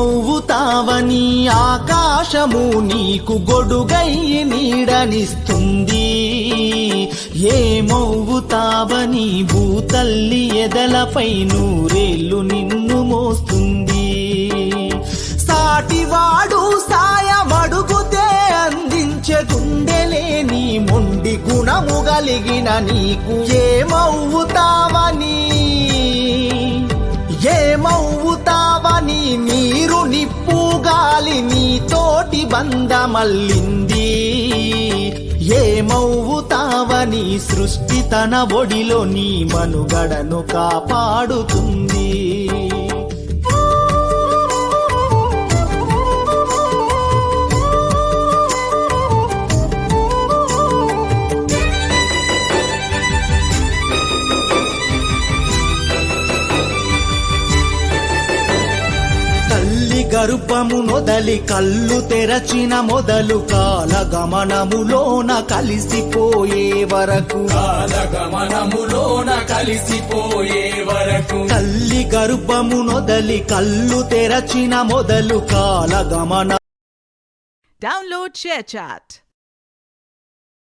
ఏమవుతావని ఆకాశము నీకు గొడుగై నీడనిస్తుంది, ఏమవుతావని భూతల్లి ఎదలపై నూరేళ్లు నిన్ను మోస్తుంది. సాటివాడు సాయమడుగుతే అందించే గుండెలేని మొండి గుణము కలిగిన నీకు ఏమవుతావని నీరు నిప్పు గాలి నీతోటి బంధమల్లింది, ఏమవుతావని సృష్టి తన ఒడిలో నీ మనుగడను కాపాడుతుంది. గర్భము నొదలి కళ్ళు తెరచిన మొదలు కాలగమనములోన కలిసిపోయే వరకు తల్లి గర్భము నొదలి కళ్ళు తెరచిన మొదలు కాలగమన. Download ShareChat.